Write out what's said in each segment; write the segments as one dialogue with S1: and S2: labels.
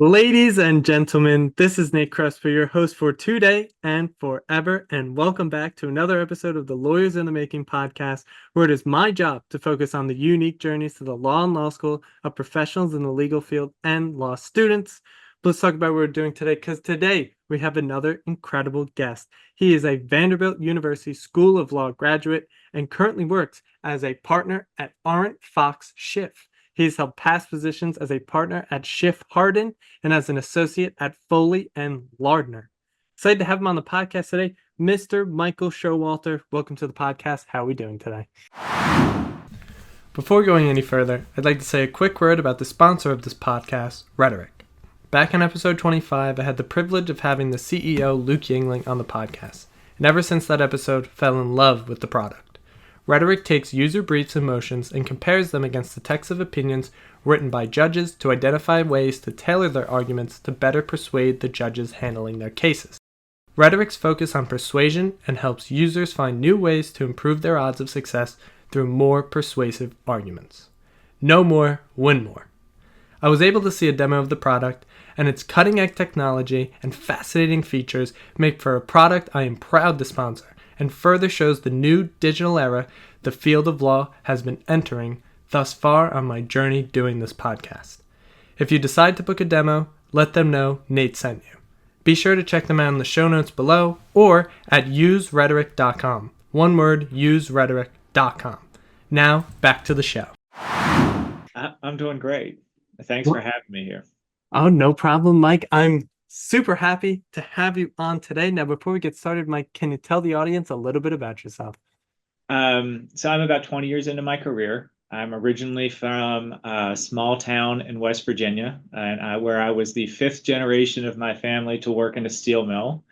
S1: Ladies and gentlemen, this is Nate Crespo, your host for today and forever, and welcome back to another episode of the Lawyers in the Making podcast, where it is my job to focus on the unique journeys to the law and law school of professionals in the legal field and law students. Let's talk about what we're doing today, because today we have another incredible guest. He is a Vanderbilt University School of Law graduate and currently works as a partner at ArentFox Schiff. He's held past positions as a partner at Schiff Hardin and as an associate at Foley and Lardner. Excited to have him on the podcast today, Mr. Michael Showalter. Welcome to the podcast. How are we doing today? Before going any further, I'd like to say a quick word about the sponsor of this podcast, Rhetoric. Back in episode 25, I had the privilege of having the CEO, Luke Yingling, on the podcast, and ever since that episode, fell in love with the product. Rhetoric takes user briefs and motions and compares them against the text of opinions written by judges to identify ways to tailor their arguments to better persuade the judges handling their cases. Rhetoric's focus on persuasion and helps users find new ways to improve their odds of success through more persuasive arguments. Know more, win more. I was able to see a demo of the product, and its cutting-edge technology and fascinating features make for a product I am proud to sponsor, and further shows the new digital era the field of law has been entering thus far on my journey doing this podcast. If you decide to book a demo, let them know Nate sent you. Be sure to check them out in the show notes below or at userhetoric.com. One word, userhetoric.com. Now, back to the show.
S2: I'm doing great. Thanks for having me here.
S1: Oh, no problem, Mike. I'm super happy to have you on today. Now, before we get started, Mike, can you tell the audience a little bit about yourself?
S2: So I'm about 20 years into my career. I'm originally from a small town in West Virginia, where I was the fifth generation of my family to work in a steel mill.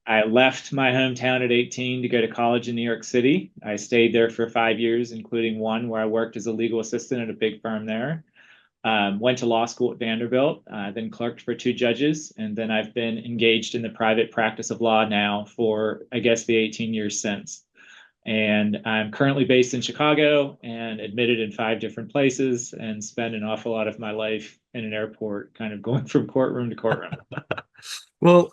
S2: I left my hometown at 18 to go to college in New York City. I stayed there for 5 years, including one where I worked as a legal assistant at a big firm there. Went to law school at Vanderbilt, then clerked for 2 judges, and then I've been engaged in the private practice of law now for, I guess, the 18 years since. And I'm currently based in Chicago and admitted in 5 different places and spend an awful lot of my life in an airport, kind of going from courtroom to courtroom.
S1: Well,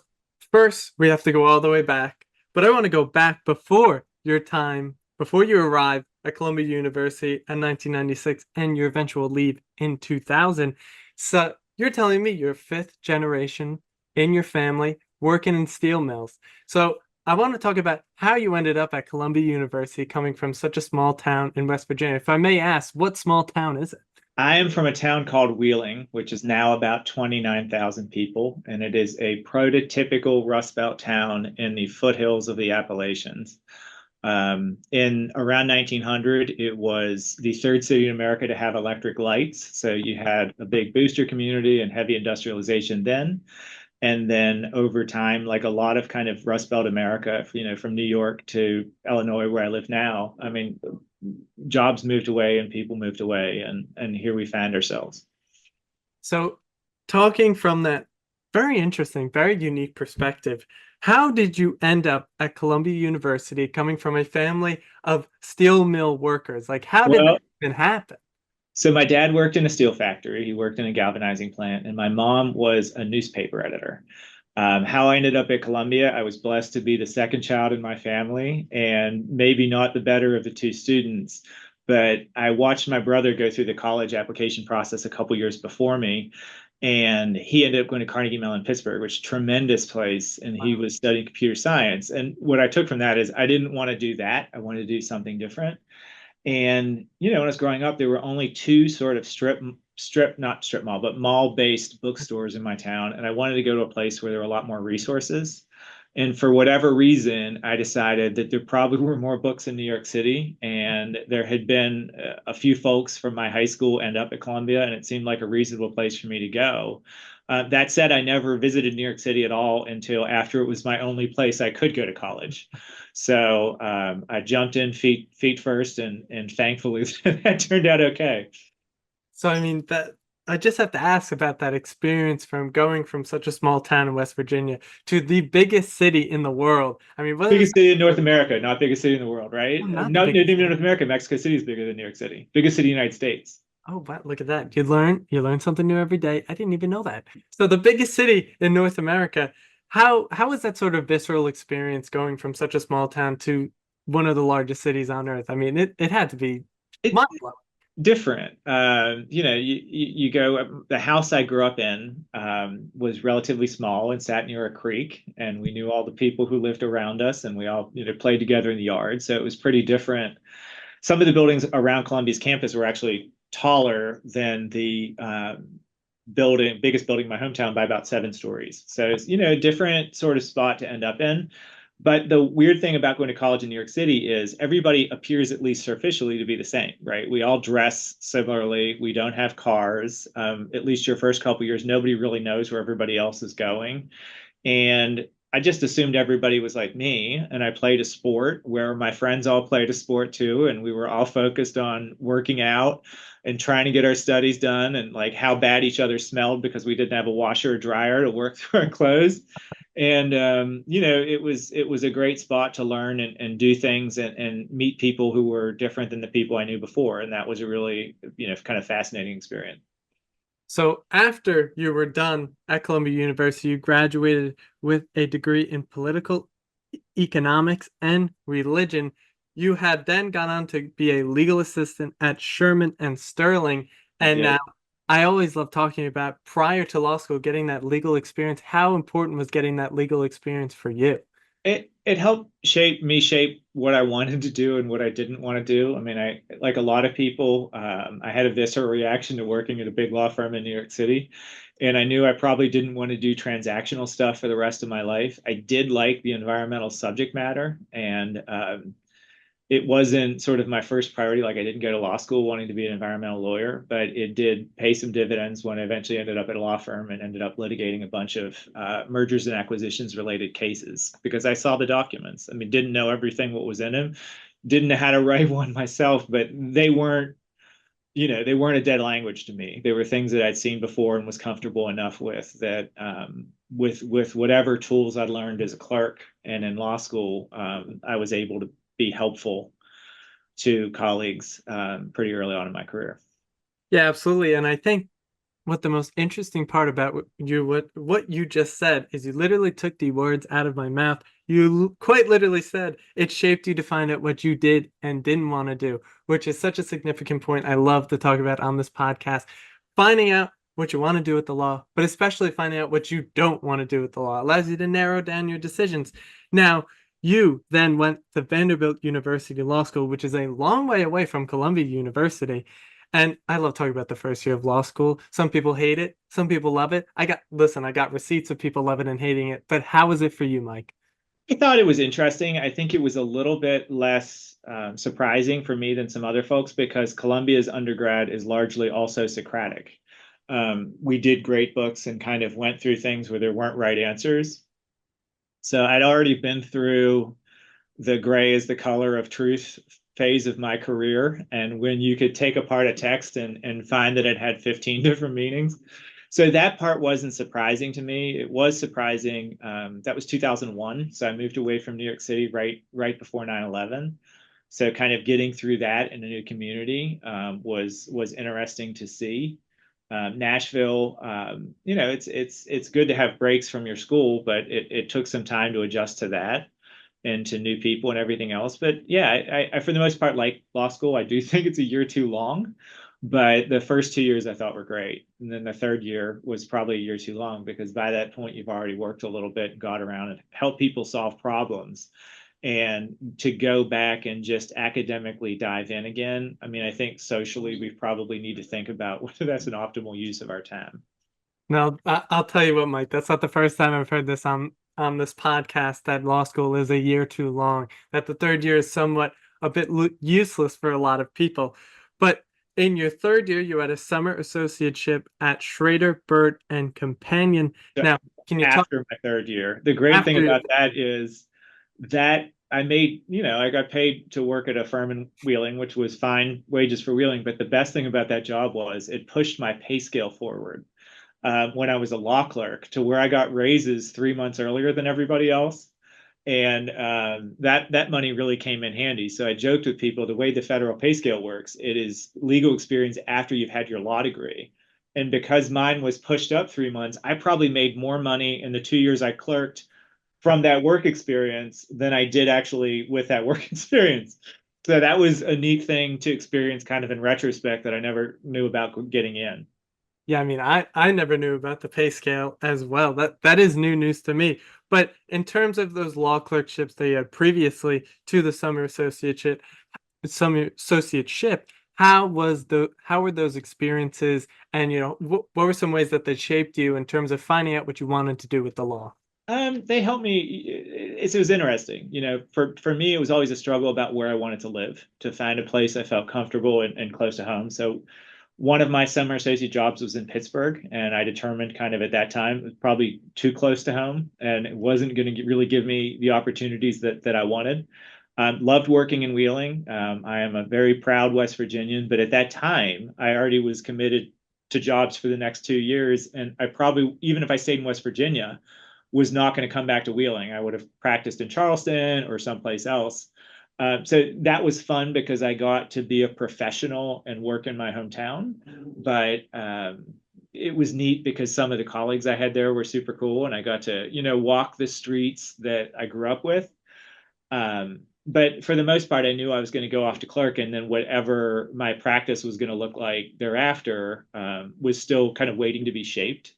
S1: first, we have to go all the way back, but I want to go back before your time, before you arrived at Columbia University in 1996 and your eventual leave in 2000. So you're telling me you're 5th generation in your family working in steel mills. So I want to talk about how you ended up at Columbia University coming from such a small town in West Virginia. If I may ask, what small town is it?
S2: I am from a town called Wheeling, which is now about 29,000 people, and it is a prototypical Rust Belt town in the foothills of the Appalachians. In around 1900, it was the 3rd city in America to have electric lights. So you had a big booster community and heavy industrialization then. And then over time, like a lot of kind of Rust Belt America, from New York to Illinois, where I live now, I mean, jobs moved away and people moved away, and here we found ourselves.
S1: So talking from that very interesting, very unique perspective, how did you end up at Columbia University coming from a family of steel mill workers? Like, how did that even happen?
S2: So my dad worked in a steel factory. He worked in a galvanizing plant, and my mom was a newspaper editor. How I ended up at Columbia, I was blessed to be the second child in my family and maybe not the better of the 2 students, but I watched my brother go through the college application process a couple years before me. And he ended up going to Carnegie Mellon Pittsburgh, which is a tremendous place. And he was studying computer science. And what I took from that is I didn't want to do that. I wanted to do something different. And, when I was growing up, there were only 2 sort of not strip mall, but mall-based bookstores in my town. And I wanted to go to a place where there were a lot more resources. And for whatever reason, I decided that there probably were more books in New York City. And there had been a few folks from my high school end up at Columbia, and it seemed like a reasonable place for me to go. That said, I never visited New York City at all until after it was my only place I could go to college. So I jumped in feet first, and thankfully that turned out okay.
S1: So, I mean, that I just have to ask about that experience from going from such a small town in West Virginia to the biggest city in the world. I mean,
S2: biggest city in North America, not biggest city in the world, right?
S1: Not
S2: No,
S1: the biggest
S2: even North America. Mexico City is bigger than New York City. Biggest city in the United States.
S1: Oh, wow, look at that. You learn something new every day. I didn't even know that. So the biggest city in North America, how is that sort of visceral experience going from such a small town to one of the largest cities on earth? I mean, it had to be
S2: It's
S1: mind-blowing.
S2: different. You go, the house I grew up in was relatively small and sat near a creek, and we knew all the people who lived around us, and we all, played together in the yard. So it was pretty different. Some of the buildings around Columbia's campus were actually taller than the biggest building in my hometown by about 7 stories. So it's, a different sort of spot to end up in. But the weird thing about going to college in New York City is everybody appears, at least superficially, to be the same, right? We all dress similarly. We don't have cars. At least your first couple of years, nobody really knows where everybody else is going. And I just assumed everybody was like me. And I played a sport where my friends all played a sport too. And we were all focused on working out and trying to get our studies done, and like how bad each other smelled because we didn't have a washer or dryer to work through our clothes. And it was a great spot to learn and do things, and meet people who were different than the people I knew before. And that was a really, kind of fascinating experience.
S1: So after you were done at Columbia University, you graduated with a degree in political economics and religion. You had then gone on to be a legal assistant at Sherman and Sterling.
S2: I
S1: And now
S2: did.
S1: I always love talking about prior to law school, getting that legal experience. How important was getting that legal experience for you?
S2: It helped shape what I wanted to do and what I didn't want to do. I mean, I like a lot of people, I had a visceral reaction to working at a big law firm in New York City, and I knew I probably didn't want to do transactional stuff for the rest of my life. I did like the environmental subject matter, and it wasn't sort of my first priority. Like, I didn't go to law school wanting to be an environmental lawyer, but it did pay some dividends when I eventually ended up at a law firm and ended up litigating a bunch of mergers and acquisitions related cases because I saw the documents. I mean, didn't know everything what was in them, didn't know how to write one myself, but they weren't a dead language to me. They were things that I'd seen before and was comfortable enough with that, with whatever tools I learned as a clerk and in law school, I was able to be helpful to colleagues pretty early on in my career.
S1: Yeah, absolutely. And I think what the most interesting part about what you just said is you literally took the words out of my mouth. You quite literally said it shaped you to find out what you did and didn't want to do, which is such a significant point I love to talk about on this podcast. Finding out what you want to do with the law, but especially finding out what you don't want to do with the law allows you to narrow down your decisions. Now, you then went to Vanderbilt University Law School, which is a long way away from Columbia University. And I love talking about the first year of law school. Some people hate it, some people love it. I got receipts of people loving and hating it. But how was it for you, Mike?
S2: I thought it was interesting. I think it was a little bit less surprising for me than some other folks because Columbia's undergrad is largely also Socratic. We did great books and kind of went through things where there weren't right answers. So I'd already been through the gray is the color of truth phase of my career. And when you could take apart a text and find that it had 15 different meanings. So that part wasn't surprising to me. It was surprising. That was 2001. So I moved away from New York City right before 9/11. So kind of getting through that in a new community was interesting to see. Nashville, it's good to have breaks from your school, but it took some time to adjust to that and to new people and everything else. But yeah, I for the most part like law school. I do think it's a year too long, but the first 2 years I thought were great. And then the third year was probably a year too long because by that point you've already worked a little bit and got around and helped people solve problems. And to go back and just academically dive in again, I mean, I think socially we probably need to think about whether that's an optimal use of our time.
S1: Now, I'll tell you what, Mike, that's not the first time I've heard this on this podcast that law school is a year too long, that the third year is somewhat a bit useless for a lot of people. But in your third year, you had a summer associateship at Schrader, Bird, and Companion. Now, can you talk
S2: After my third year, the great thing
S1: after?
S2: about that is that I got paid to work at a firm in Wheeling, which was fine wages for Wheeling. But the best thing about that job was it pushed my pay scale forward when I was a law clerk to where I got raises 3 months earlier than everybody else. And that money really came in handy. So I joked with people, the way the federal pay scale works, it is legal experience after you've had your law degree. And because mine was pushed up 3 months, I probably made more money in the 2 years I clerked from that work experience than I did actually with that work experience. So that was a neat thing to experience kind of in retrospect that I never knew about getting in.
S1: Yeah, I mean, I never knew about the pay scale as well. That is new news to me. But in terms of those law clerkships that you had previously to the summer associateship, how were those experiences, and what were some ways that they shaped you in terms of finding out what you wanted to do with the law?
S2: They helped me. It was interesting. For me, it was always a struggle about where I wanted to live, to find a place I felt comfortable and close to home. So one of my summer associate jobs was in Pittsburgh, and I determined kind of at that time it was probably too close to home, and it wasn't going to really give me the opportunities that I wanted. Loved working in Wheeling. I am a very proud West Virginian, but at that time, I already was committed to jobs for the next 2 years, and I probably, even if I stayed in West Virginia, was not going to come back to Wheeling. I would have practiced in Charleston or someplace else. So that was fun because I got to be a professional and work in my hometown. But it was neat because some of the colleagues I had there were super cool, and I got to, walk the streets that I grew up with. But for the most part, I knew I was going to go off to clerk, and then whatever my practice was going to look like thereafter was still kind of waiting to be shaped.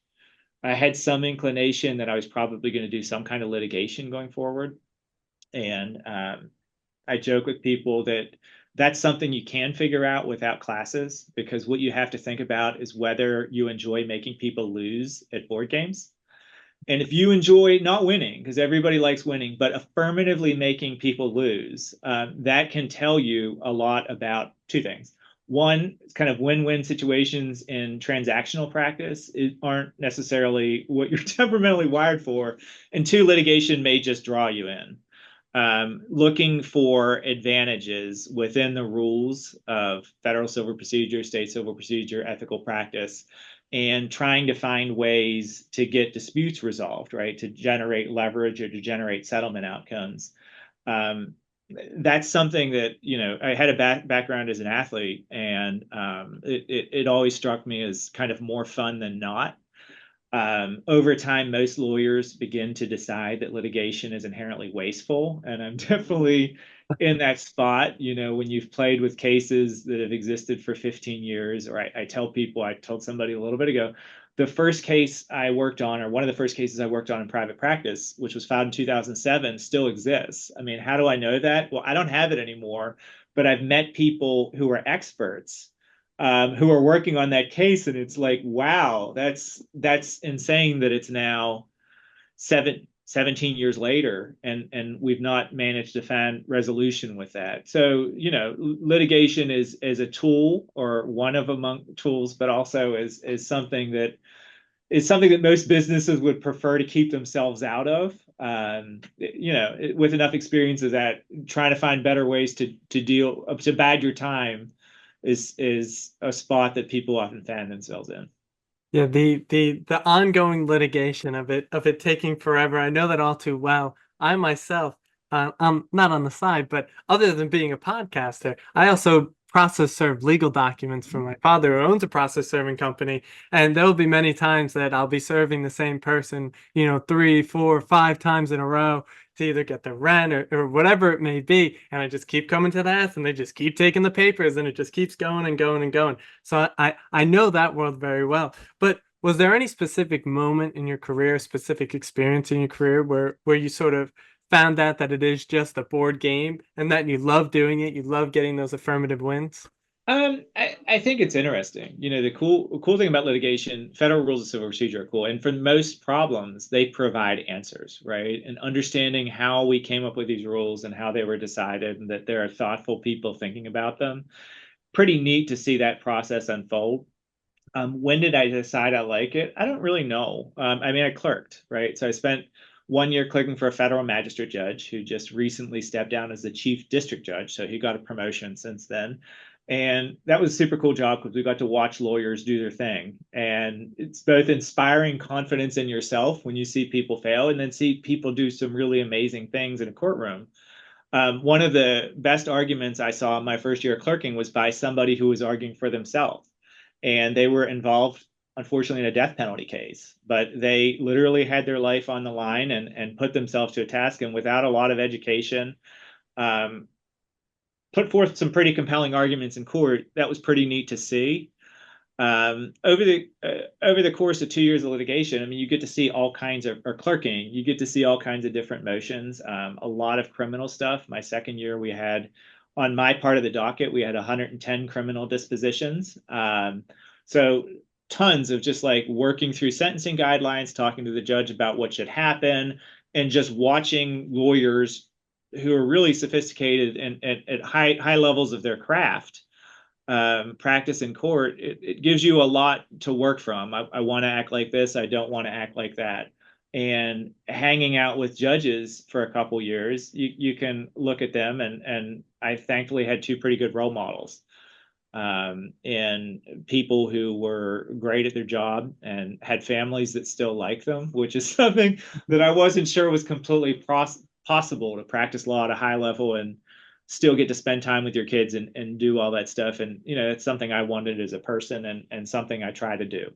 S2: I had some inclination that I was probably going to do some kind of litigation going forward. And I joke with people that that's something you can figure out without classes, because what you have to think about is whether you enjoy making people lose at board games. And if you enjoy not winning, because everybody likes winning, but affirmatively making people lose, that can tell you a lot about two things. One, it's kind of win-win situations in transactional practice aren't necessarily what you're temperamentally wired for. And two, litigation may just draw you in. Looking for advantages within the rules of federal civil procedure, state civil procedure, ethical practice, and trying to find ways to get disputes resolved, right? To generate leverage or to generate settlement outcomes. That's something that, I had a background as an athlete, and it always struck me as kind of more fun than not. Over time, most lawyers begin to decide that litigation is inherently wasteful. And I'm definitely in that spot, when you've played with cases that have existed for 15 years, or I tell people, I told somebody a little bit ago, the first case I worked on, or one of the first cases I worked on in private practice, which was filed in 2007, still exists. I mean, how do I know that? Well, I don't have it anymore, but I've met people who are experts who are working on that case, and it's like, wow, that's insane that it's now 17 years later, and we've not managed to find resolution with that. So, litigation is a tool, or one of among tools, but also is something that most businesses would prefer to keep themselves out of. With enough experience of that, trying to find better ways to bide your time is a spot that people often find themselves in.
S1: Yeah, the ongoing litigation of it taking forever. I know that all too well. I myself, I'm not on the side, but other than being a podcaster, I also process serve legal documents for my father, who owns a process serving company. And there'll be many times that I'll be serving the same person, 3, 4, 5 times in a row to either get the rent or whatever it may be. And I just keep coming to that, and they just keep taking the papers, and it just keeps going and going and going. So I know that world very well. But was there any specific moment in your career, specific experience in your career where you sort of found out that it is just a board game and that you love doing it, you love getting those affirmative wins?
S2: I think it's interesting. The cool thing about litigation, federal rules of civil procedure are cool. And for most problems, they provide answers, right? And understanding how we came up with these rules and how they were decided, and that there are thoughtful people thinking about them. Pretty neat to see that process unfold. When did I decide I like it? I don't really know. I mean, I clerked, right? So I spent 1 year clerking for a federal magistrate judge who just recently stepped down as the chief district judge. So he got a promotion since then. And that was a super cool job because we got to watch lawyers do their thing. And it's both inspiring confidence in yourself when you see people fail and then see people do some really amazing things in a courtroom. One of the best arguments I saw in my first year of clerking was by somebody who was arguing for themselves. And they were involved, unfortunately, in a death penalty case, but they literally had their life on the line and put themselves to a task. And without a lot of education, um, put forth some pretty compelling arguments in court. That was pretty neat to see. Over the course of 2 years of litigation, I mean, you get to see all kinds of, or clerking, you get to see all kinds of different motions. A lot of criminal stuff. My second year, we had on my part of the docket, we had 110 criminal dispositions. So tons of just like working through sentencing guidelines, talking to the judge about what should happen, and just watching lawyers who are really sophisticated and at high levels of their craft practice in court. It gives you a lot to work from. I want to act like this. I don't want to act like that. And hanging out with judges for a couple years, you can look at them, and I thankfully had two pretty good role models, and people who were great at their job and had families that still like them, which is something that I wasn't sure was completely possible to practice law at a high level and still get to spend time with your kids and do all that stuff. And, it's something I wanted as a person and something I try to do.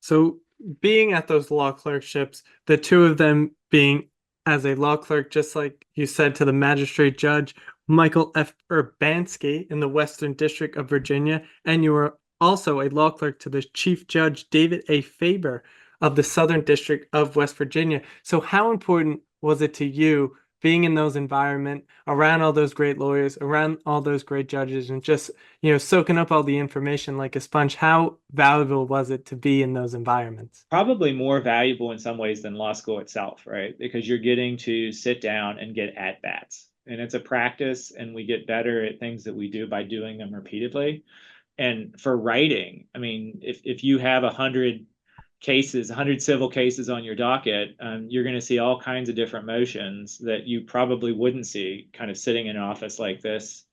S1: So being at those law clerkships, the two of them being as a law clerk, just like you said, to the magistrate judge, Michael F. Urbanski in the Western District of Virginia, and you were also a law clerk to the Chief Judge David A. Faber of the Southern District of West Virginia. So how important was it to you being in those environments, around all those great lawyers, around all those great judges, and just, soaking up all the information like a sponge? How valuable was it to be in those environments?
S2: Probably more valuable in some ways than law school itself, right? Because you're getting to sit down and get at bats. And it's a practice, and we get better at things that we do by doing them repeatedly. And for writing, I mean, if you have 100 civil cases on your docket, you're going to see all kinds of different motions that you probably wouldn't see kind of sitting in an office like this,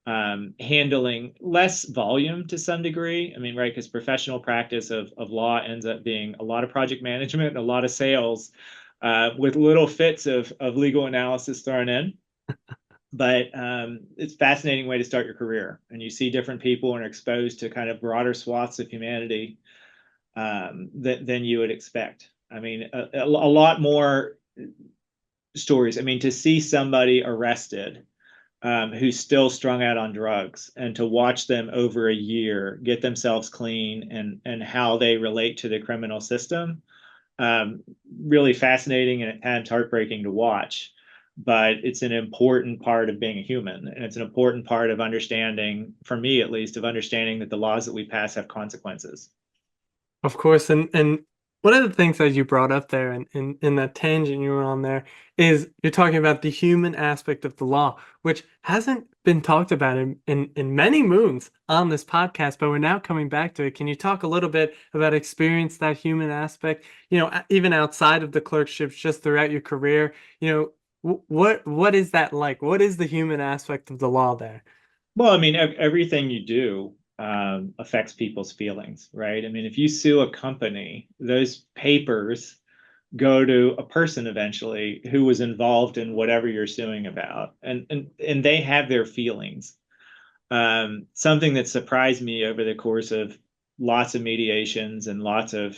S2: handling less volume to some degree. I mean, right, because professional practice of law ends up being a lot of project management and a lot of sales, with little fits of legal analysis thrown in. But it's a fascinating way to start your career, and you see different people and are exposed to kind of broader swaths of humanity than you would expect. I mean, a lot more stories. I mean, to see somebody arrested who's still strung out on drugs, and to watch them over a year get themselves clean and how they relate to the criminal system, really fascinating and at times heartbreaking to watch. But it's an important part of being a human, and it's an important part of understanding, for me at least, of understanding that the laws that we pass have consequences.
S1: Of course, and one of the things that you brought up there in that tangent you were on there is you're talking about the human aspect of the law, which hasn't been talked about in many moons on this podcast, but we're now coming back to it. Can you talk a little bit about experience that human aspect, even outside of the clerkships, just throughout your career? What is that like? What is the human aspect of the law there?
S2: Well, I mean, everything you do affects people's feelings, right? I mean, if you sue a company, those papers go to a person eventually who was involved in whatever you're suing about, and they have their feelings. Something that surprised me over the course of lots of mediations and lots of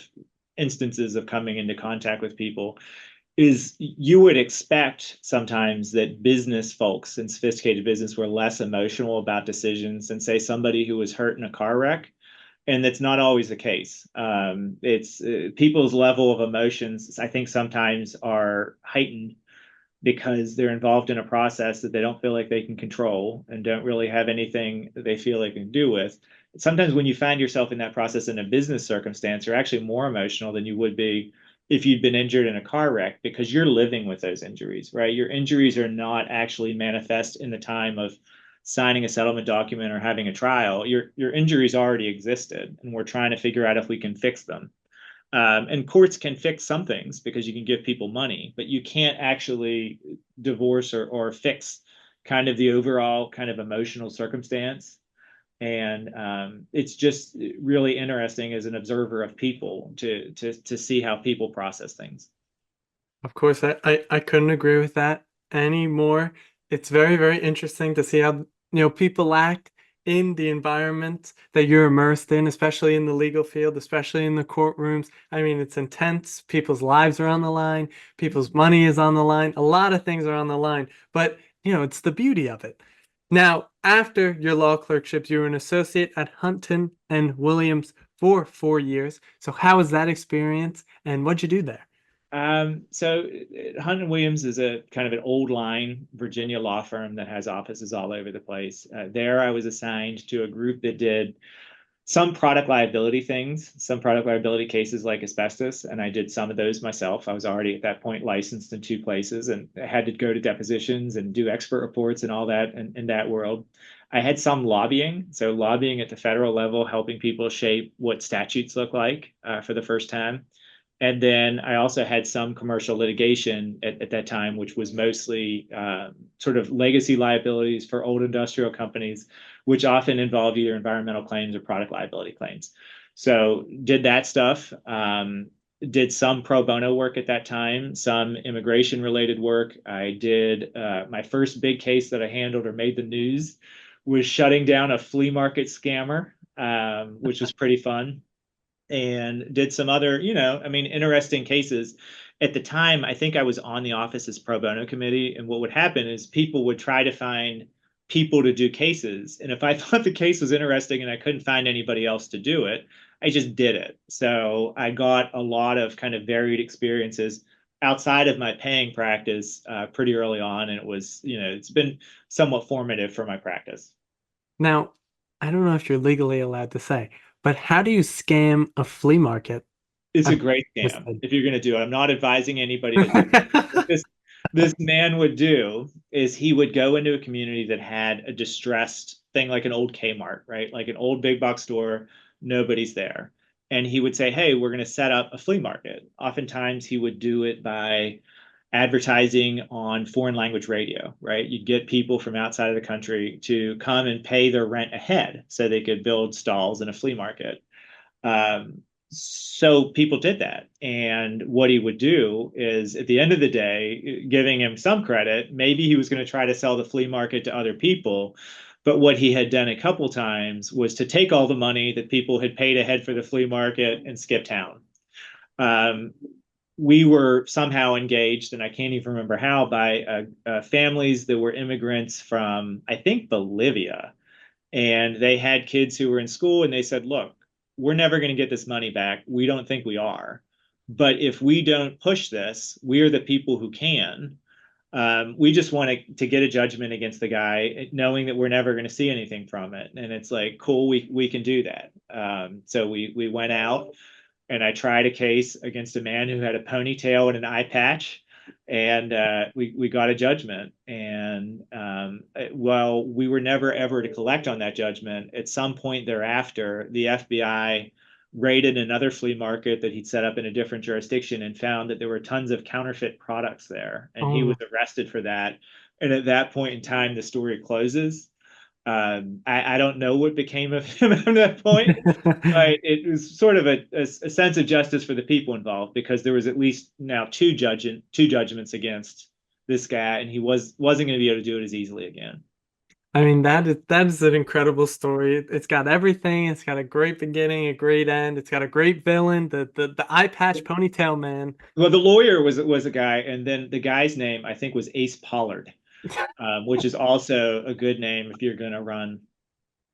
S2: instances of coming into contact with people is you would expect sometimes that business folks and sophisticated business were less emotional about decisions than, say, somebody who was hurt in a car wreck. And that's not always the case. It's people's level of emotions, I think, sometimes are heightened because they're involved in a process that they don't feel like they can control and don't really have anything that they feel they can do with. Sometimes when you find yourself in that process in a business circumstance, you're actually more emotional than you would be if you'd been injured in a car wreck, because you're living with those injuries, right? Your injuries are not actually manifest in the time of signing a settlement document or having a trial. Your injuries already existed, and we're trying to figure out if we can fix them. And courts can fix some things because you can give people money, but you can't actually divorce or fix kind of the overall kind of emotional circumstance. And it's just really interesting as an observer of people to see how people process things.
S1: Of course, I couldn't agree with that anymore. It's very, very interesting to see how, people act in the environment that you're immersed in, especially in the legal field, especially in the courtrooms. I mean, it's intense. People's lives are on the line. People's money is on the line. A lot of things are on the line, but it's the beauty of it. Now, after your law clerkships, you were an associate at Hunton and Williams for 4 years. So how was that experience and what'd you do there?
S2: So Hunt Williams is a kind of an old line Virginia law firm that has offices all over the place. There, I was assigned to a group that did some product liability things, some product liability cases like asbestos, and I did some of those myself. I was already at that point licensed in 2 places and had to go to depositions and do expert reports and all that in that world. I had some lobbying, so lobbying at the federal level, helping people shape what statutes look like for the first time. And then I also had some commercial litigation at that time, which was mostly sort of legacy liabilities for old industrial companies, which often involve either environmental claims or product liability claims. So did that stuff. Did some pro bono work at that time, some immigration related work. I did my first big case that I handled or made the news was shutting down a flea market scammer, which was pretty fun, and did some other, I mean, interesting cases. At the time, I think I was on the office's pro bono committee. And what would happen is people would try to find people to do cases. And if I thought the case was interesting and I couldn't find anybody else to do it, I just did it. So I got a lot of kind of varied experiences outside of my paying practice pretty early on. And it was, it's been somewhat formative for my practice.
S1: Now, I don't know if you're legally allowed to say, but how do you scam a flea market?
S2: It's a
S1: I'm
S2: great scam
S1: interested.
S2: if you're going to do it. I'm not advising anybody to do it. What this man would do is he would go into a community that had a distressed thing like an old Kmart, right? Like an old big box store, nobody's there. And he would say, "Hey, we're going to set up a flea market." Oftentimes he would do it by advertising on foreign language radio, right? You'd get people from outside of the country to come and pay their rent ahead so they could build stalls in a flea market. So people did that. And what he would do is at the end of the day, giving him some credit, maybe he was going to try to sell the flea market to other people. But what he had done a couple times was to take all the money that people had paid ahead for the flea market and skip town. Um, we were somehow engaged, and I can't even remember how, by families that were immigrants from, I think, Bolivia. And they had kids who were in school, and they said, "Look, we're never going to get this money back. We don't think we are. But if we don't push this, we're the people who can. We just want to get a judgment against the guy, knowing that we're never going to see anything from it." And it's like, cool, we can do that. So we went out and I tried a case against a man who had a ponytail and an eye patch, and we got a judgment. And while we were never ever to collect on that judgment, at some point thereafter, the FBI raided another flea market that he'd set up in a different jurisdiction and found that there were tons of counterfeit products there, and he was
S1: Oh,
S2: arrested for that. And at that point in time, the story closes. I don't know what became of him at that point, but it was sort of a sense of justice for the people involved, because there was at least now two judgments against this guy, and he wasn't going to be able to do it as easily again.
S1: I mean, that is an incredible story. It's got everything. It's got a great beginning, a great end. It's got a great villain, the eye patch ponytail man.
S2: Well, the lawyer was a guy, and then the guy's name I think was Ace Pollard, which is also a good name if you're going to run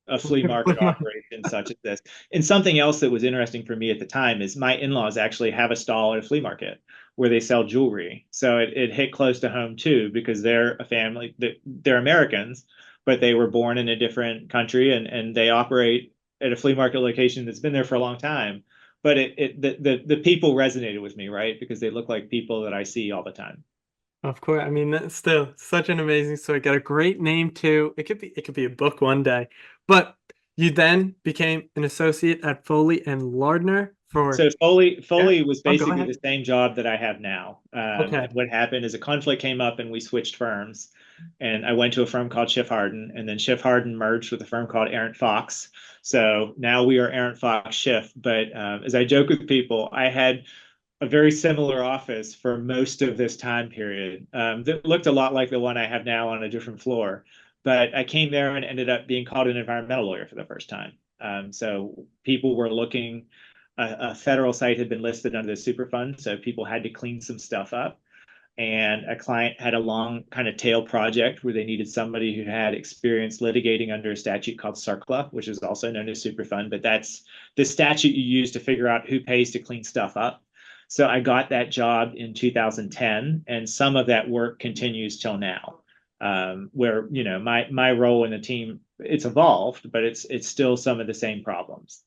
S2: a flea market operation such as this. And something else that was interesting for me at the time is my in-laws actually have a stall at a flea market where they sell jewelry. So it hit close to home too, because they're a family that they're Americans, but they were born in a different country, and they operate at a flea market location that's been there for a long time. But the people resonated with me, right? Because they look like people that I see all the time.
S1: Of course, I mean that's still such an amazing story. Got a great name too. It could be a book one day. But you then became an associate at Foley and Lardner for
S2: So Foley
S1: yeah.
S2: Foley was
S1: Oh, go
S2: basically
S1: ahead.
S2: the same job that I have now.
S1: Okay.
S2: What happened is a conflict came up and we switched firms. And I went to a firm called Schiff and then Schiff merged with a firm called ArentFox. So now we are ArentFox Schiff. But as I joke with people, I had a very similar office for most of this time period that looked a lot like the one I have now on a different floor. But I came there and ended up being called an environmental lawyer for the first time. So people were looking, a federal site had been listed under the Superfund, so people had to clean some stuff up. And a client had a long kind of tail project where they needed somebody who had experience litigating under a statute called CERCLA, which is also known as Superfund, but that's the statute you use to figure out who pays to clean stuff up. So I got that job in 2010, and some of that work continues till now, where my role in the team, it's evolved, but it's still some of the same problems.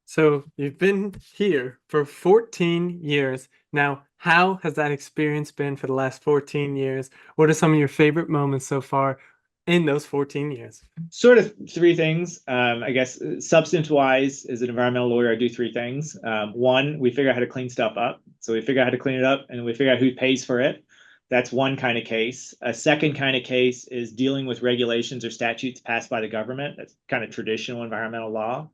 S1: So you've been here for 14 years. Now, how has that experience been for the last 14 years? What are some of your favorite moments so far in those 14 years?
S2: Sort of three things. I guess substance-wise, as an environmental lawyer, I do three things. One, we figure out how to clean stuff up. So we figure out how to clean it up, and we figure out who pays for it. That's one kind of case. A second kind of case is dealing with regulations or statutes passed by the government. That's kind of traditional environmental law.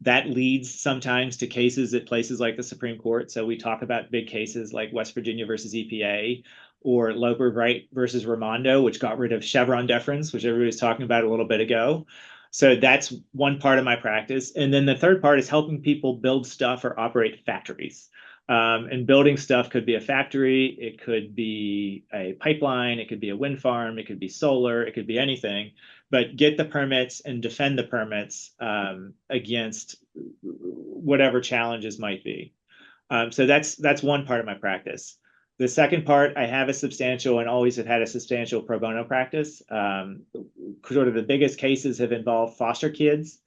S2: That leads sometimes to cases at places like the Supreme Court. So we talk about big cases like West Virginia versus EPA, or Loper Bright versus Raimondo, which got rid of Chevron deference, which everybody was talking about a little bit ago. So that's one part of my practice. And then the third part is helping people build stuff or operate factories. And building stuff could be a factory, it could be a pipeline, it could be a wind farm, it could be solar, it could be anything. But get the permits and defend the permits against whatever challenges might be. So that's one part of my practice. The second part, I have a substantial and always have had a substantial pro bono practice. Sort of the biggest cases have involved foster kids.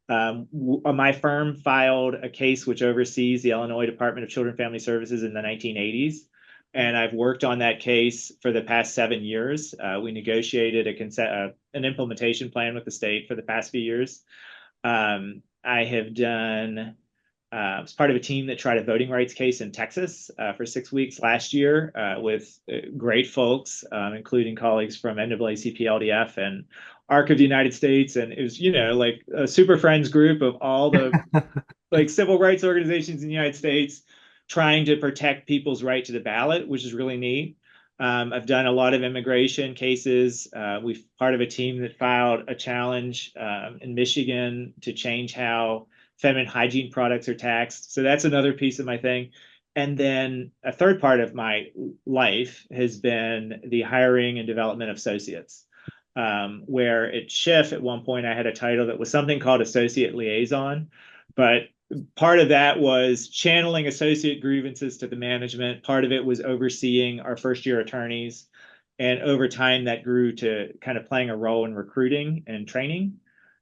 S2: My firm filed a case which oversees the Illinois Department of Children and Family Services in the 1980s. And I've worked on that case for the past 7 years. We negotiated an implementation plan with the state for the past few years. I have done, was part of a team that tried a voting rights case in Texas for 6 weeks last year with great folks, including colleagues from NAACP LDF and ARC of the United States. And it was, like a super friends group of all the like civil rights organizations in the United States trying to protect people's right to the ballot, which is really neat. I've done a lot of immigration cases. We've part of a team that filed a challenge in Michigan to change how feminine hygiene products are taxed. So that's another piece of my thing. And then a third part of my life has been the hiring and development of associates, where at Schiff at one point I had a title that was something called associate liaison, but part of that was channeling associate grievances to the management. Part of it was overseeing our first year attorneys. And over time that grew to kind of playing a role in recruiting and training.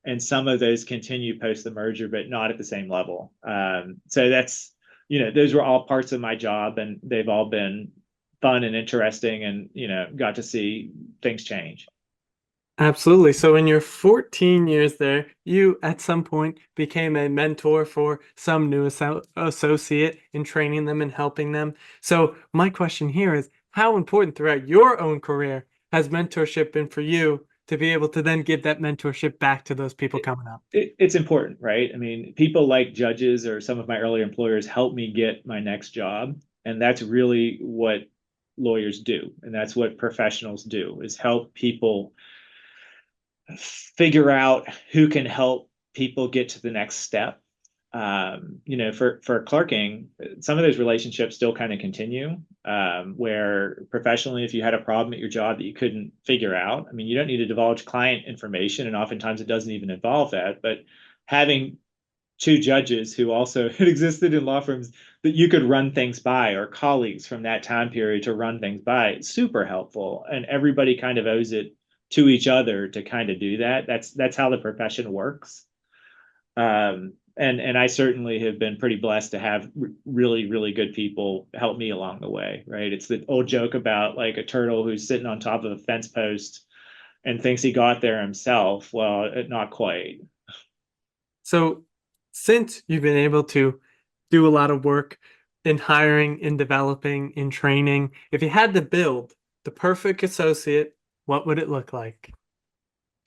S2: And some of those continue post the merger, but not at the same level. So that's, those were all parts of my job, and they've all been fun and interesting, and, got to see things change.
S1: Absolutely. So in your 14 years there, you at some point became a mentor for some new associate in training them and helping them. So my question here is, how important throughout your own career has mentorship been for you to be able to then give that mentorship back to those people coming up?
S2: It's important, right? I mean, people like judges or some of my early employers helped me get my next job. And that's really what lawyers do. And that's what professionals do, is help people figure out who can help people get to the next step. For clerking, some of those relationships still kind of continue, where professionally, if you had a problem at your job that you couldn't figure out, I mean, you don't need to divulge client information, and oftentimes it doesn't even involve that, but having two judges who also had existed in law firms that you could run things by, or colleagues from that time period to run things by, it's super helpful. And everybody kind of owes it to each other to kind of do that. That's how the profession works. And I certainly have been pretty blessed to have really, really good people help me along the way, right? It's the old joke about like a turtle who's sitting on top of a fence post and thinks he got there himself. Well, not quite.
S1: So since you've been able to do a lot of work in hiring, in developing, in training, if you had to build the perfect associate what would it look like?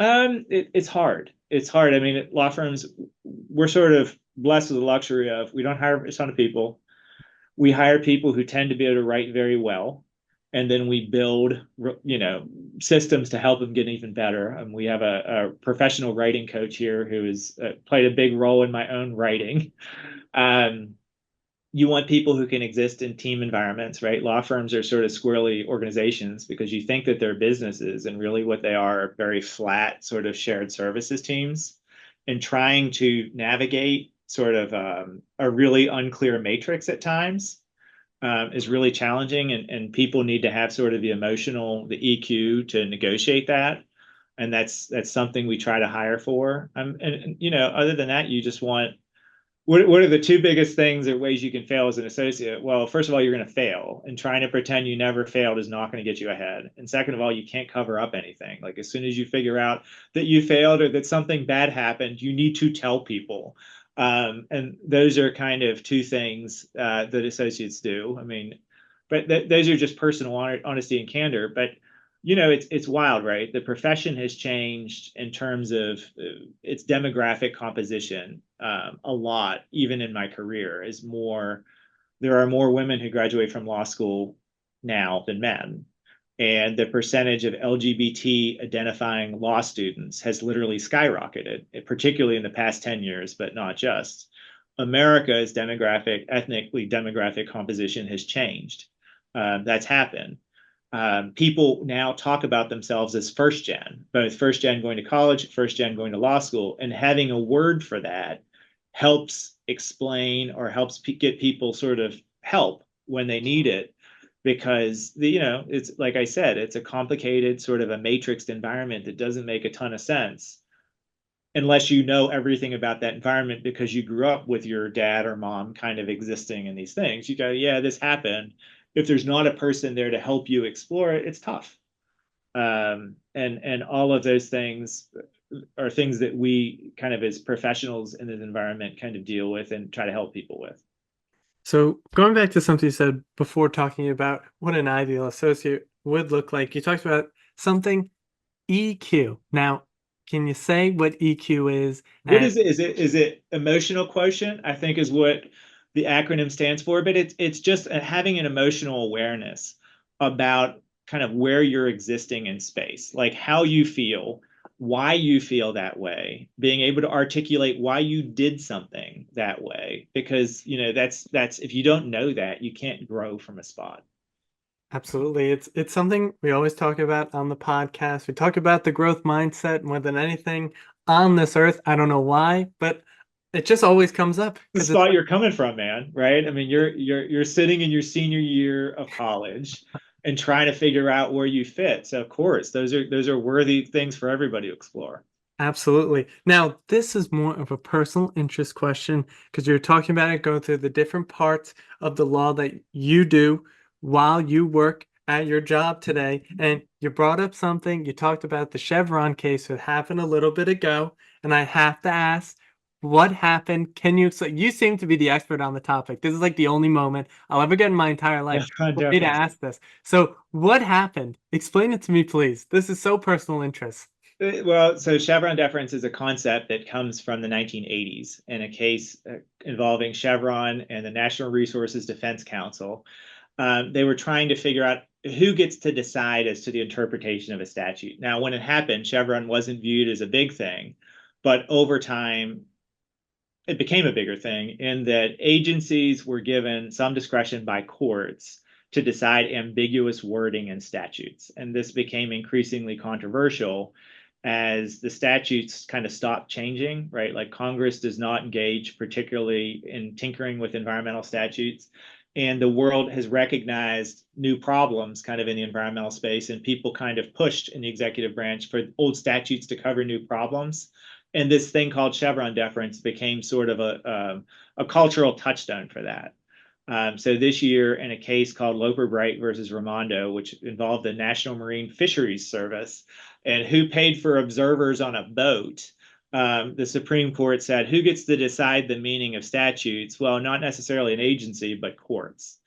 S2: It's hard. It's hard. I mean, law firms, we're sort of blessed with the luxury of we don't hire a ton of people. We hire people who tend to be able to write very well, and then we build, systems to help them get even better. We have a professional writing coach here who has played a big role in my own writing. Um, you want people who can exist in team environments, right? Law firms are sort of squirrely organizations because you think that they're businesses, and really what they are very flat sort of shared services teams. And trying to navigate sort of a really unclear matrix at times is really challenging, and people need to have sort of the EQ to negotiate that. And that's something we try to hire for. Other than that, you just want what are the two biggest things or ways you can fail as an associate? Well, first of all, you're going to fail, and trying to pretend you never failed is not going to get you ahead. And second of all, you can't cover up anything. Like as soon as you figure out that you failed or that something bad happened, you need to tell people. And those are kind of two things that associates do. I mean, but those are just personal honesty and candor. But it's wild, right? The profession has changed in terms of its demographic composition a lot, even in my career. There are more women who graduate from law school now than men. And the percentage of LGBT identifying law students has literally skyrocketed, particularly in the past 10 years, but not just. America's ethnically demographic composition has changed. That's happened. People now talk about themselves as first gen, both first gen going to college, first gen going to law school, and having a word for that helps explain or helps get people sort of help when they need it, because it's like I said, it's a complicated sort of a matrixed environment that doesn't make a ton of sense unless you know everything about that environment because you grew up with your dad or mom kind of existing in these things. You go, yeah, this happened. If there's not a person there to help you explore it, it's tough. And all of those things are things that we kind of as professionals in this environment kind of deal with and try to help people with.
S1: So going back to something you said before talking about what an ideal associate would look like, you talked about something EQ. Now, can you say what EQ is?
S2: What is it? Is it emotional quotient? I think is what the acronym stands for, but it's just having an emotional awareness about kind of where you're existing in space, like how you feel, why you feel that way, being able to articulate why you did something that way, because that's if you don't know that, you can't grow from a spot.
S1: Absolutely. It's something we always talk about on the podcast. We talk about the growth mindset more than anything on this earth. I don't know why, but it just always comes up
S2: The
S1: because it's
S2: spot you're coming from, man, right? I mean, you're sitting in your senior year of college and trying to figure out where you fit. So of course, those are worthy things for everybody to explore.
S1: absolutely. Now, this is more of a personal interest question because you're talking about it, going through the different parts of the law that you do while you work at your job today. And you brought up something, you talked about the Chevron case that happened a little bit ago. And I have to ask, what happened? Can you explain? You seem to be the expert on the topic. This is like the only moment I'll ever get in my entire life
S2: Chevron
S1: for me to
S2: deference.
S1: ask this. So, what happened? Explain it to me, please. This is so personal interest.
S2: Well, so Chevron deference is a concept that comes from the 1980s in a case involving Chevron and the National Resources Defense Council. They were trying to figure out who gets to decide as to the interpretation of a statute. Now, when it happened, Chevron wasn't viewed as a big thing, but over time, it became a bigger thing in that agencies were given some discretion by courts to decide ambiguous wording in statutes. And this became increasingly controversial as the statutes kind of stopped changing, right? Like Congress does not engage particularly in tinkering with environmental statutes. And the world has recognized new problems kind of in the environmental space, and people kind of pushed in the executive branch for old statutes to cover new problems. And this thing called Chevron deference became sort of a cultural touchstone for that. So this year, in a case called Loper Bright versus Raimondo, which involved the National Marine Fisheries Service, and who paid for observers on a boat, the Supreme Court said, who gets to decide the meaning of statutes? Well, not necessarily an agency, but courts.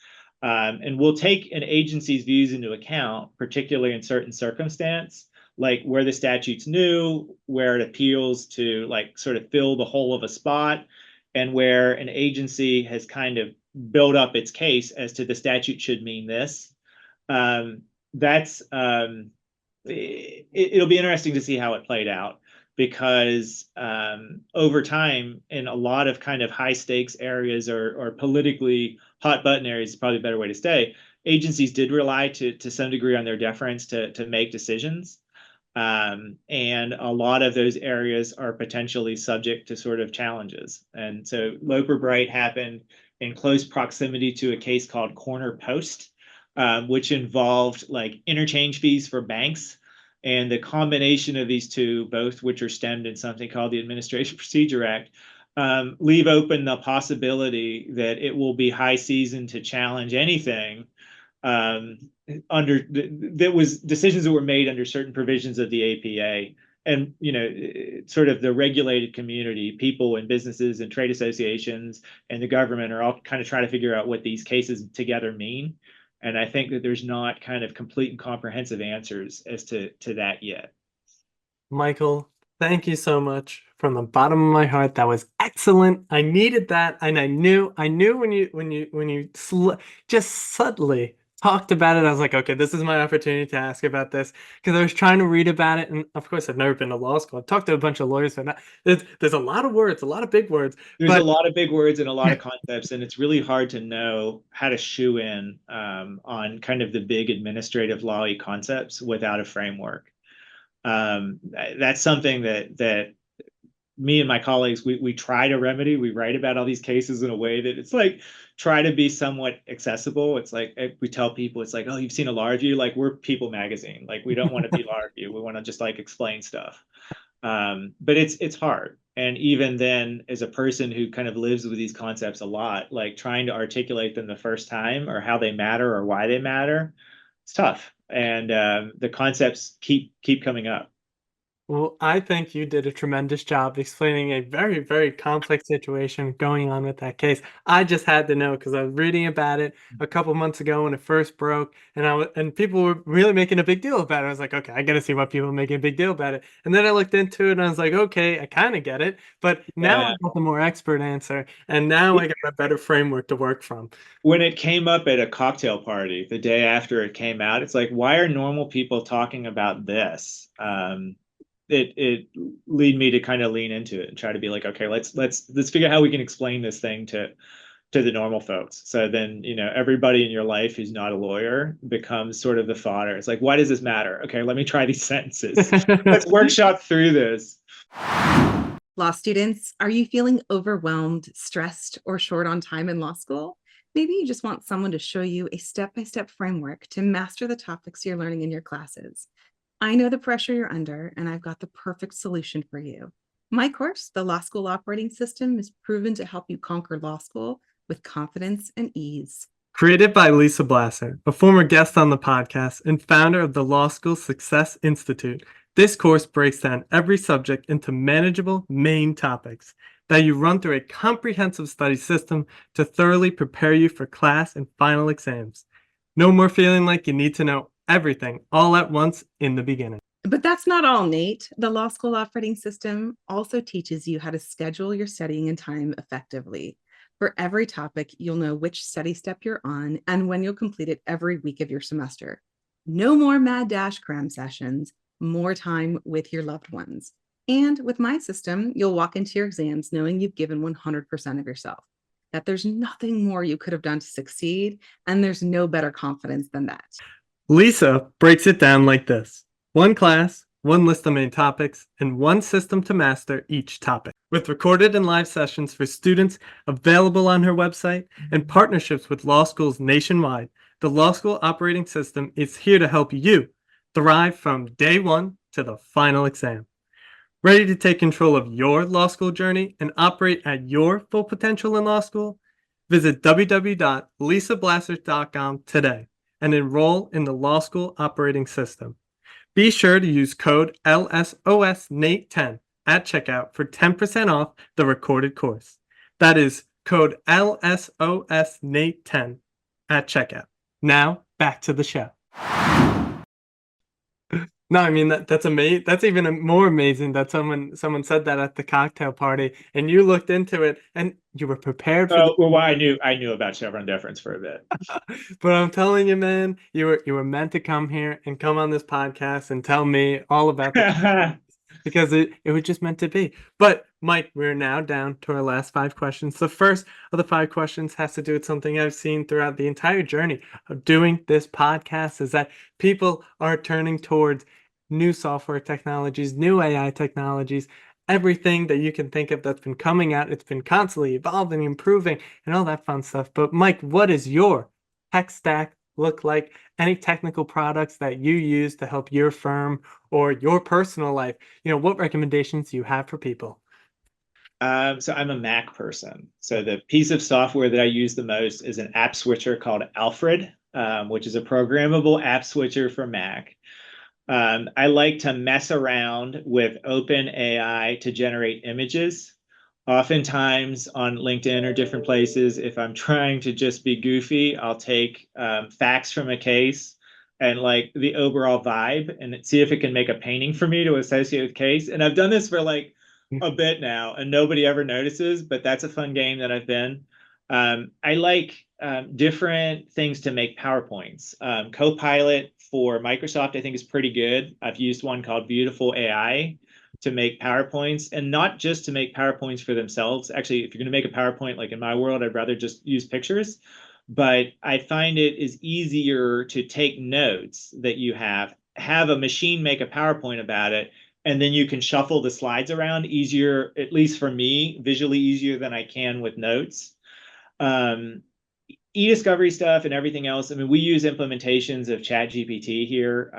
S2: And we'll take an agency's views into account, particularly in certain circumstance, like where the statute's new, where it appeals to like sort of fill the whole of a spot, and where an agency has kind of built up its case as to the statute should mean this. That's it'll be interesting to see how it played out, because over time, in a lot of kind of high stakes areas or politically hot button areas is probably a better way to say, agencies did rely to some degree on their deference to make decisions. And a lot of those areas are potentially subject to sort of challenges. And so Loper Bright happened in close proximity to a case called Corner Post, which involved like interchange fees for banks. And the combination of these two, both which are stemmed in something called the Administrative Procedure Act, leave open the possibility that it will be high season to challenge anything under that was decisions that were made under certain provisions of the APA. And, you know, sort of the regulated community, people and businesses and trade associations and the government are all kind of trying to figure out what these cases together mean. And I think that there's not kind of complete and comprehensive answers as to that yet.
S1: Michael, thank you so much from the bottom of my heart. That was excellent. I needed that, and I knew when you just subtly talked about it, I was like, okay, this is my opportunity to ask about this, because I was trying to read about it, and of course, I've never been to law school. I've talked to a bunch of lawyers, but there's a lot of words, a lot of big words.
S2: There's a lot of big words and a lot of concepts, and it's really hard to know how to shoe in on kind of the big administrative law-y concepts without a framework. That's something that me and my colleagues, we try to remedy. We write about all these cases in a way that it's like, try to be somewhat accessible. It's like, we tell people, it's like, oh, you've seen a law review? Like, we're People magazine. Like, we don't want to be law review. We want to just like explain stuff. But it's hard. And even then, as a person who kind of lives with these concepts a lot, like trying to articulate them the first time, or how they matter or why they matter, it's tough. And the concepts keep coming up.
S1: Well, I think you did a tremendous job explaining a very, very complex situation going on with that case. I just had to know because I was reading about it a couple months ago when it first broke, and people were really making a big deal about it. I was like, okay, I got to see why people are making a big deal about it. And then I looked into it and I was like, okay, I kind of get it. But now I got the more expert answer, and now I got a better framework to work from.
S2: When it came up at a cocktail party the day after it came out, it's like, why are normal people talking about this? It lead me to kind of lean into it and try to be like, okay, let's figure out how we can explain this thing to the normal folks. So then, you know, everybody in your life who's not a lawyer becomes sort of the fodder. It's like, why does this matter? Okay, let me try these sentences. Let's workshop through this.
S3: Law students, are you feeling overwhelmed, stressed, or short on time in law school? Maybe you just want someone to show you a step-by-step framework to master the topics you're learning in your classes. I know the pressure you're under, and I've got the perfect solution for you. My course, The Law School Operating System, is proven to help you conquer law school with confidence and ease.
S1: Created by Lisa Blasser, a former guest on the podcast and founder of the Law School Success Institute, this course breaks down every subject into manageable main topics that you run through a comprehensive study system to thoroughly prepare you for class and final exams. No more feeling like you need to know everything all at once in the beginning.
S3: But that's not all, Nate. The Law School Operating System also teaches you how to schedule your studying and time effectively. For every topic, you'll know which study step you're on and when you'll complete it every week of your semester. No more mad dash cram sessions, more time with your loved ones. And with my system, you'll walk into your exams knowing you've given 100% of yourself, that there's nothing more you could have done to succeed, and there's no better confidence than that.
S1: Lisa breaks it down like this: one class, one list of main topics, and one system to master each topic. With recorded and live sessions for students available on her website and partnerships with law schools nationwide, the Law School Operating System is here to help you thrive from day one to the final exam. Ready to take control of your law school journey and operate at your full potential in law school? Visit www.lisablasser.com today and enroll in the Law School Operating System. Be sure to use code LSOSNATE10 at checkout for 10% off the recorded course. That is code LSOSNATE10 at checkout. Now, back to the show. No, I mean that's amazing. That's even more amazing that someone said that at the cocktail party, and you looked into it and you were prepared for the.
S2: Well, I knew about Chevron deference for a bit.
S1: But I'm telling you, man, you were meant to come here and come on this podcast and tell me all about the because it was just meant to be. But Mike, we're now down to our last 5 questions. The first of the 5 questions has to do with something I've seen throughout the entire journey of doing this podcast is that people are turning towards new software technologies, new AI technologies, everything that you can think of that's been coming out. It's been constantly evolving, improving, and all that fun stuff. But Mike, what is your tech stack look like? Any technical products that you use to help your firm or your personal life? What recommendations do you have for people?
S2: So I'm a Mac person. So the piece of software that I use the most is an app switcher called Alfred, which is a programmable app switcher for Mac. I like to mess around with OpenAI to generate images. Oftentimes on LinkedIn or different places, if I'm trying to just be goofy, I'll take facts from a case and like the overall vibe and see if it can make a painting for me to associate with case. And I've done this for like a bit now and nobody ever notices, but that's a fun game that I've been. I like different things to make PowerPoints. Copilot for Microsoft, I think, is pretty good. I've used one called Beautiful AI to make PowerPoints, and not just to make PowerPoints for themselves. Actually, if you're going to make a PowerPoint, like in my world, I'd rather just use pictures. But I find it is easier to take notes that you have a machine make a PowerPoint about it, and then you can shuffle the slides around easier, at least for me, visually easier than I can with notes. E-discovery stuff and everything else. I mean, we use implementations of ChatGPT here,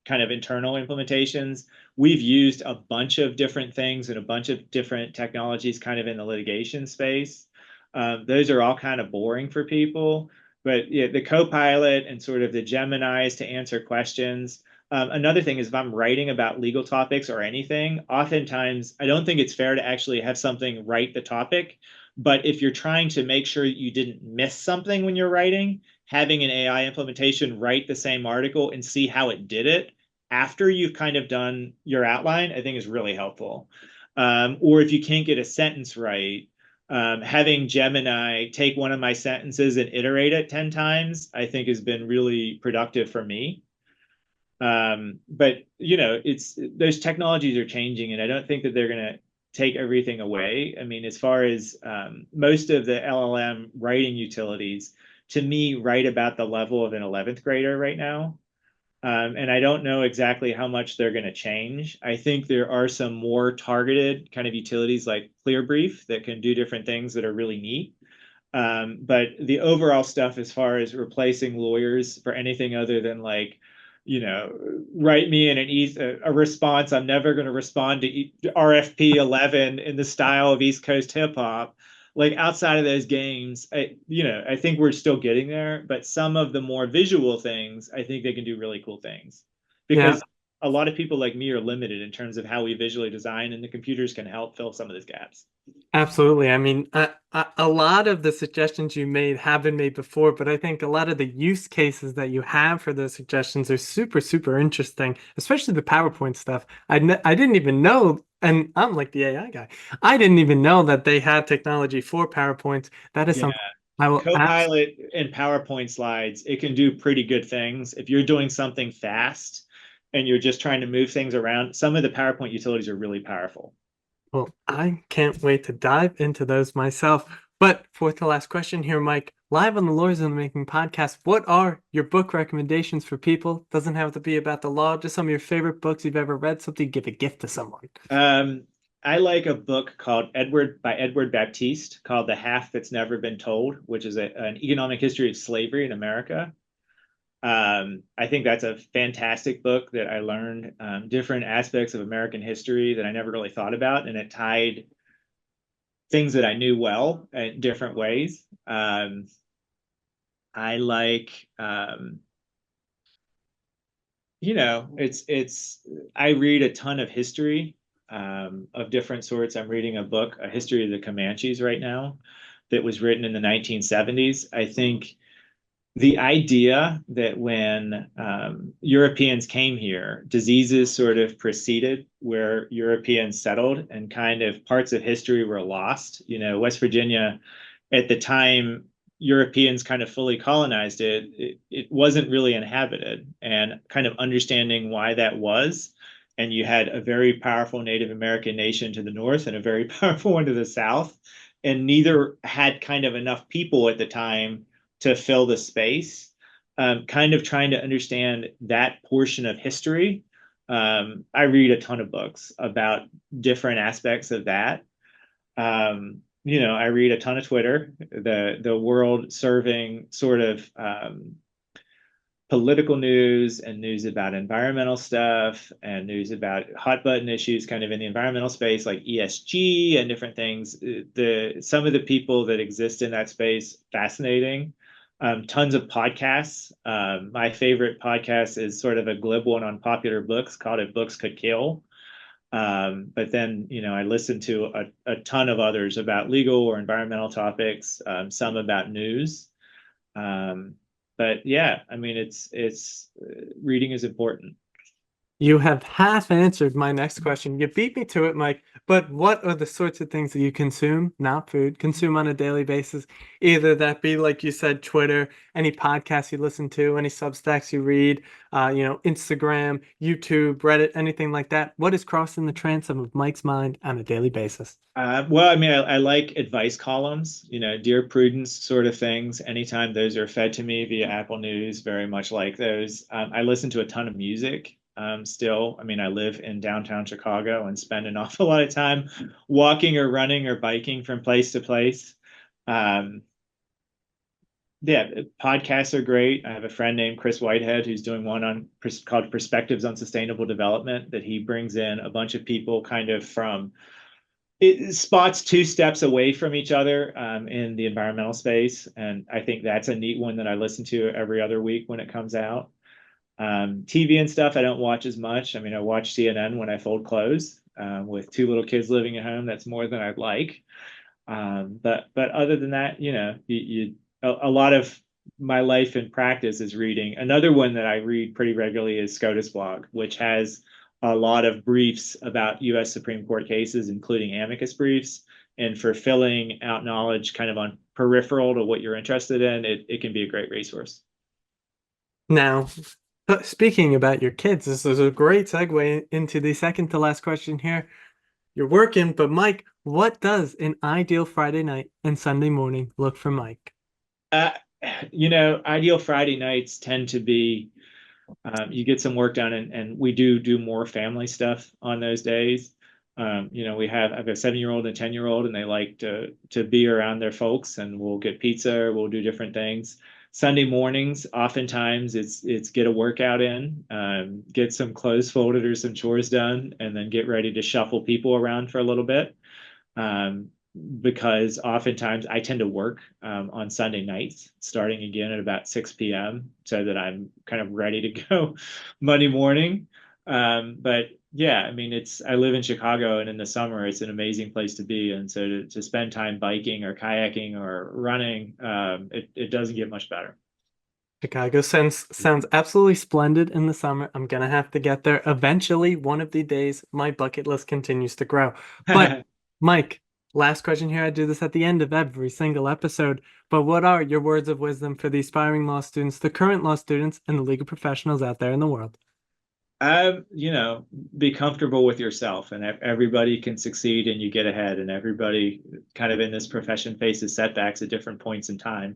S2: kind of internal implementations. We've used a bunch of different things and a bunch of different technologies kind of in the litigation space. Those are all kind of boring for people, but yeah, the Copilot and sort of the Geminis to answer questions. Another thing is if I'm writing about legal topics or anything, oftentimes I don't think it's fair to actually have something write the topic. But if you're trying to make sure you didn't miss something when you're writing, having an AI implementation write the same article and see how it did it after you've kind of done your outline, I think is really helpful. Or if you can't get a sentence right, having Gemini take one of my sentences and iterate it 10 times, I think has been really productive for me. But those technologies are changing, and I don't think that they're going to take everything away. I mean, as far as most of the LLM writing utilities, to me, write about the level of an 11th grader right now. And I don't know exactly how much they're going to change. I think there are some more targeted kind of utilities like ClearBrief that can do different things that are really neat. But the overall stuff as far as replacing lawyers for anything other than like, write me in a response. I'm never going to respond to RFP 11 in the style of East Coast hip hop. Like outside of those games, I think we're still getting there. But some of the more visual things, I think they can do really cool things because a lot of people like me are limited in terms of how we visually design, and the computers can help fill some of those gaps.
S1: Absolutely. I mean, a lot of the suggestions you made have been made before, but I think a lot of the use cases that you have for those suggestions are super, super interesting, especially the PowerPoint stuff. I didn't even know, and I'm like the AI guy, I didn't even know that they had technology for PowerPoints. That is something I will
S2: Copilot and PowerPoint slides, it can do pretty good things. If you're doing something fast and you're just trying to move things around, some of the PowerPoint utilities are really powerful.
S1: Well, I can't wait to dive into those myself. But for the last question here, Mike, live on the Lawyers in the Making podcast, what are your book recommendations for people? Doesn't have to be about the law, just some of your favorite books you've ever read, something to give a gift to someone.
S2: I like a book called by Edward Baptiste called The Half That's Never Been Told, which is an economic history of slavery in America. I think that's a fantastic book that I learned different aspects of American history that I never really thought about, and it tied things that I knew well in different ways. I like, I read a ton of history of different sorts. I'm reading a book, A History of the Comanches right now, that was written in the 1970s. I think the idea that when Europeans came here, diseases sort of preceded where Europeans settled, and kind of parts of history were lost. West Virginia, at the time Europeans kind of fully colonized it wasn't really inhabited, and kind of understanding why that was. And you had a very powerful Native American nation to the north and a very powerful one to the south, and neither had kind of enough people at the time to fill the space. Kind of trying to understand that portion of history. I read a ton of books about different aspects of that. I read a ton of Twitter, the world serving sort of political news and news about environmental stuff and news about hot button issues kind of in the environmental space, like ESG and different things. Some of the people that exist in that space, fascinating. Tons of podcasts. My favorite podcast is sort of a glib one on popular books called If Books Could Kill. But then, I listen to a ton of others about legal or environmental topics, some about news. But yeah, I mean, it's reading is important.
S1: You have half answered my next question. You beat me to it, Mike. But what are the sorts of things that you consume, not food, consume on a daily basis? Either that be, like you said, Twitter, any podcasts you listen to, any Substacks you read, Instagram, YouTube, Reddit, anything like that. What is crossing the transom of Mike's mind on a daily basis?
S2: Well, I mean, I like advice columns, Dear Prudence sort of things. Anytime those are fed to me via Apple News, very much like those. I listen to a ton of music. Still, I mean, I live in downtown Chicago and spend an awful lot of time walking or running or biking from place to place. Yeah, podcasts are great. I have a friend named Chris Whitehead who's doing one called Perspectives on Sustainable Development, that he brings in a bunch of people kind of from spots 2 steps away from each other in the environmental space. And I think that's a neat one that I listen to every other week when it comes out. TV and stuff, I don't watch as much. I mean, I watch CNN when I fold clothes. With 2 little kids living at home, that's more than I'd like. But other than that, a lot of my life and practice is reading. Another one that I read pretty regularly is SCOTUS blog, which has a lot of briefs about U.S. Supreme Court cases, including amicus briefs. And for filling out knowledge kind of on peripheral to what you're interested in, it can be a great resource.
S1: Now, speaking about your kids, this is a great segue into the second to last question here. You're working, but Mike, what does an ideal Friday night and Sunday morning look for Mike?
S2: Ideal Friday nights tend to be you get some work done, and we do more family stuff on those days. I've got a 7-year-old and a 10-year-old, and they like to be around their folks, and we'll get pizza or we'll do different things. Sunday mornings, oftentimes it's get a workout in, get some clothes folded or some chores done, and then get ready to shuffle people around for a little bit. Because oftentimes I tend to work on Sunday nights, starting again at about 6 p.m. so that I'm kind of ready to go Monday morning. But yeah, I mean, I live in Chicago, and in the summer, it's an amazing place to be. And so to spend time biking or kayaking or running, it doesn't get much better.
S1: Chicago sounds absolutely splendid in the summer. I'm gonna have to get there eventually. One of the days, my bucket list continues to grow. But Mike, last question here. I do this at the end of every single episode. But what are your words of wisdom for the aspiring law students, the current law students, and the legal professionals out there in the world?
S2: Be comfortable with yourself, and everybody can succeed and you get ahead, and everybody kind of in this profession faces setbacks at different points in time.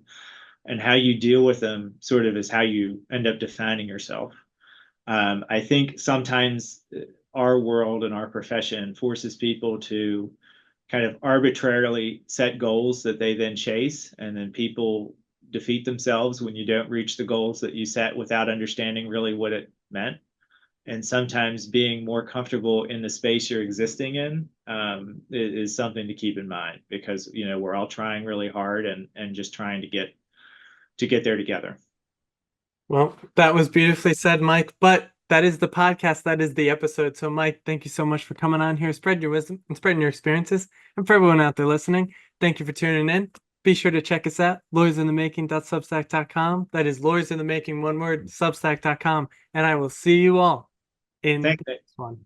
S2: And how you deal with them sort of is how you end up defining yourself. I think sometimes our world and our profession forces people to kind of arbitrarily set goals that they then chase, and then people defeat themselves when you don't reach the goals that you set without understanding really what it meant. And sometimes being more comfortable in the space you're existing in is something to keep in mind, because we're all trying really hard and just trying to get there together.
S1: Well, that was beautifully said, Mike. But that is the podcast. That is the episode. So, Mike, thank you so much for coming on here, spread your wisdom and spreading your experiences. And for everyone out there listening, thank you for tuning in. Be sure to check us out, lawyersinthemaking.substack.com. That is lawyersinthemaking, one word, substack.com. And I will see you all in the
S2: Thanks.
S1: next one.